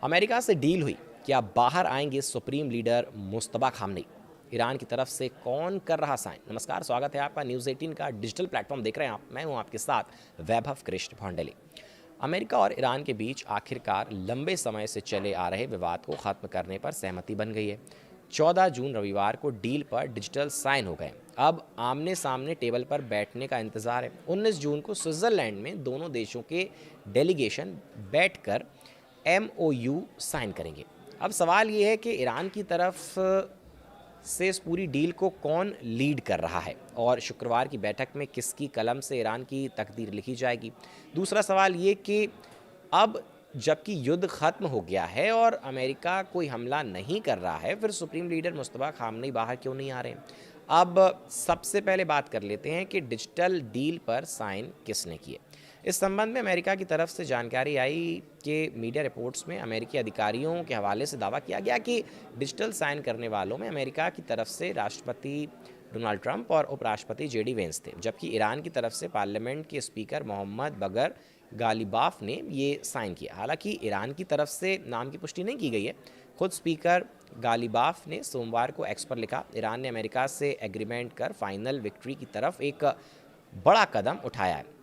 America से deal हुई, क्या बाहर आएंगे सुप्रीम लीडर मुस्तबा खामनेई? ईरान की तरफ से कौन कर रहा साइन? नमस्कार, स्वागत है आपका न्यूज़ 18 का डिजिटल प्लेटफॉर्म देख रहे हैं आप। मैं हूं आपके साथ वैभव कृष्ण भोंडले। अमेरिका और ईरान के बीच आखिरकार लंबे समय से चले आ रहे विवाद को खत्म करने पर सहमति बन गई है। 14 जून रविवार को डील पर डिजिटल साइन हो गए। अब आमने सामने टेबल पर बैठने का इंतजार है। 19 जून को स्विट्जरलैंड में दोनों देशों के डेलीगेशन बैठकर MOU साइन करेंगे। अब सवाल ये है कि ईरान की तरफ से इस पूरी डील को कौन लीड कर रहा है और शुक्रवार की बैठक में किसकी कलम से ईरान की तकदीर लिखी जाएगी। दूसरा सवाल ये कि अब जबकि युद्ध खत्म हो गया है और अमेरिका कोई हमला नहीं कर रहा है, फिर सुप्रीम लीडर मुस्तफा खामनेई बाहर क्यों नहीं आ रहे हैं? अब सबसे पहले बात कर लेते हैं कि डिजिटल डील पर साइन किसने किए। इस संबंध में अमेरिका की तरफ से जानकारी आई कि मीडिया रिपोर्ट्स में अमेरिकी अधिकारियों के हवाले से दावा किया गया कि डिजिटल साइन करने वालों में अमेरिका की तरफ से राष्ट्रपति डोनाल्ड ट्रंप और उपराष्ट्रपति JD वेंस थे, जबकि ईरान की तरफ से पार्लियामेंट के स्पीकर मोहम्मद बगर गालिबाफ ने ये साइन किया। हालांकि ईरान की तरफ से नाम की पुष्टि नहीं की गई है। खुद स्पीकर गालिबाफ ने सोमवार को एक्स पर लिखा, ईरान ने अमेरिका से एग्रीमेंट कर फाइनल विक्ट्री की तरफ एक बड़ा कदम उठाया है।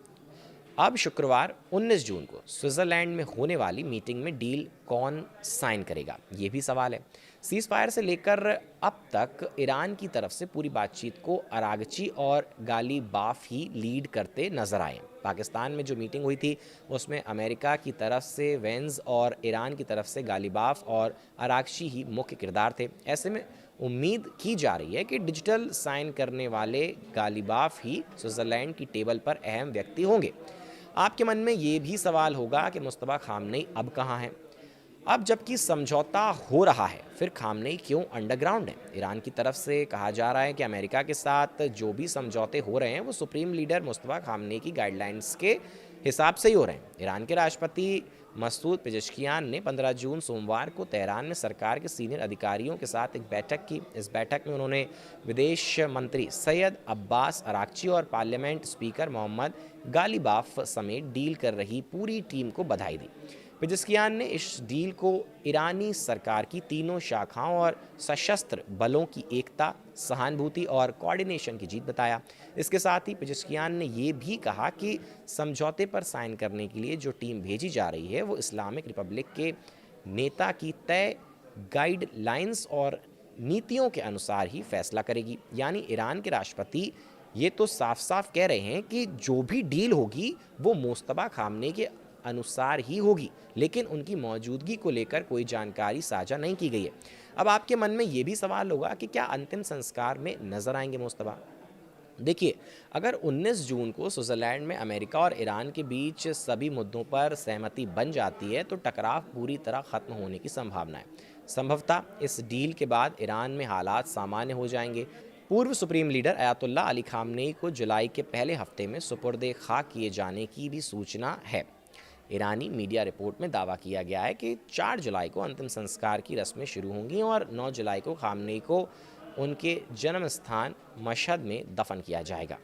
अब शुक्रवार 19 जून को स्विट्जरलैंड में होने वाली मीटिंग में डील कौन साइन करेगा, ये भी सवाल है। सीज फायर से लेकर अब तक ईरान की तरफ से पूरी बातचीत को अरागची और गालिबाफ ही लीड करते नजर आए। पाकिस्तान में जो मीटिंग हुई थी उसमें अमेरिका की तरफ से वेंस और ईरान की तरफ से गालिबाफ और अरागची ही मुख्य किरदार थे। ऐसे में उम्मीद की जा रही है कि डिजिटल साइन करने वाले गालिबाफ ही स्विट्जरलैंड की टेबल पर अहम व्यक्ति होंगे। आपके मन में ये भी सवाल होगा कि मुस्तफा खामनेई अब कहाँ हैं? अब जबकि समझौता हो रहा है, फिर खामनेई क्यों अंडरग्राउंड है? ईरान की तरफ से कहा जा रहा है कि अमेरिका के साथ जो भी समझौते हो रहे हैं वो सुप्रीम लीडर मुस्तफा खामनेई की गाइडलाइंस के हिसाब से ही हो रहे हैं। ईरान के राष्ट्रपति मसूद पेजेश्कियान ने 15 जून सोमवार को तेहरान में सरकार के सीनियर अधिकारियों के साथ एक बैठक की। इस बैठक में उन्होंने विदेश मंत्री सैयद अब्बास अरागची और पार्लियामेंट स्पीकर मोहम्मद गालिबाफ समेत डील कर रही पूरी टीम को बधाई दी। पेजेश्कियान ने इस डील को ईरानी सरकार की तीनों शाखाओं और सशस्त्र बलों की एकता, सहानुभूति और कोऑर्डिनेशन की जीत बताया। इसके साथ ही पेजेश्कियान ने ये भी कहा कि समझौते पर साइन करने के लिए जो टीम भेजी जा रही है वो इस्लामिक रिपब्लिक के नेता की तय गाइडलाइंस और नीतियों के अनुसार ही फैसला करेगी। यानी ईरान के राष्ट्रपति ये तो साफ साफ कह रहे हैं कि जो भी डील होगी वो मुस्तफा खामनेई के अनुसार ही होगी, लेकिन उनकी मौजूदगी को लेकर कोई जानकारी साझा नहीं की गई है। अब आपके मन में ये भी सवाल होगा कि क्या अंतिम संस्कार में नजर आएंगे मुस्तफा? देखिए, अगर 19 जून को स्विट्जरलैंड में अमेरिका और ईरान के बीच सभी मुद्दों पर सहमति बन जाती है तो टकराव पूरी तरह खत्म होने की संभावना है। संभवतः इस डील के बाद ईरान में हालात सामान्य हो जाएंगे। पूर्व supreme leader Ayatollah Ali Khamenei को जुलाई के पहले हफ्ते में सुपुर्द खाक किए जाने की भी सूचना है। ईरानी मीडिया रिपोर्ट में दावा किया गया है कि 4 जुलाई को अंतिम संस्कार की रस्में शुरू होंगी और 9 जुलाई को खामनेई को उनके जन्म स्थान मशहद में दफन किया जाएगा।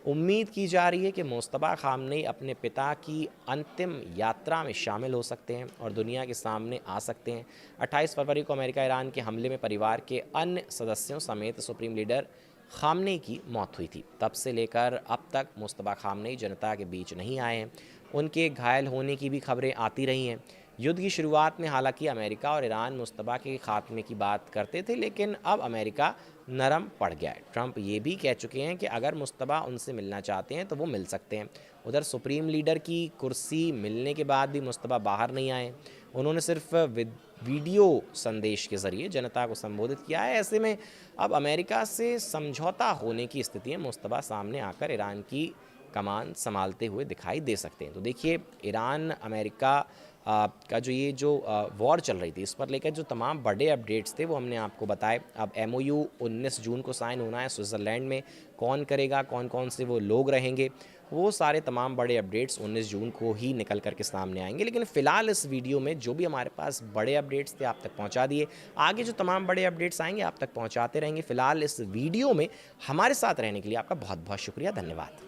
उम्मीद की जा रही है कि मुस्तफा खामनेई अपने पिता की अंतिम यात्रा में शामिल हो सकते हैं और दुनिया के सामने आ सकते हैं। 28 फरवरी को अमेरिका ईरान के हमले में परिवार के अन्य सदस्यों समेत सुप्रीम लीडर खामनेई की मौत हुई थी। तब से लेकर अब तक मुस्तफा खामनेई जनता के बीच नहीं आए हैं। उनके घायल होने की भी खबरें आती रही हैं। युद्ध की शुरुआत में हालांकि अमेरिका और ईरान मुस्तफा के खात्मे की बात करते थे, लेकिन अब अमेरिका नरम पड़ गया है। ट्रंप ये भी कह चुके हैं कि अगर मुस्तफा उनसे मिलना चाहते हैं तो वो मिल सकते हैं। उधर सुप्रीम लीडर की कुर्सी मिलने के बाद भी मुस्तफा बाहर नहीं आए। उन्होंने सिर्फ वीडियो संदेश के जरिए जनता को संबोधित किया है। ऐसे में अब अमेरिका से समझौता होने की स्थिति में मुस्तफा सामने आकर ईरान की कमान संभालते हुए दिखाई दे सकते हैं। तो देखिए, ईरान अमेरिका का जो वॉर चल रही थी, इस पर लेकर जो तमाम बड़े अपडेट्स थे वो हमने आपको बताए। अब MOU 19 जून को साइन होना है स्विट्ज़रलैंड में। कौन करेगा, कौन कौन से वो लोग रहेंगे, वो सारे तमाम बड़े अपडेट्स 19 जून को ही निकल करके सामने आएंगे। लेकिन फ़िलहाल इस वीडियो में जो भी हमारे पास बड़े अपडेट्स थे आप तक पहुंचा दिए। आगे जो तमाम बड़े अपडेट्स आएंगे आप तक पहुंचाते रहेंगे। फ़िलहाल इस वीडियो में हमारे साथ रहने के लिए आपका बहुत बहुत शुक्रिया, धन्यवाद।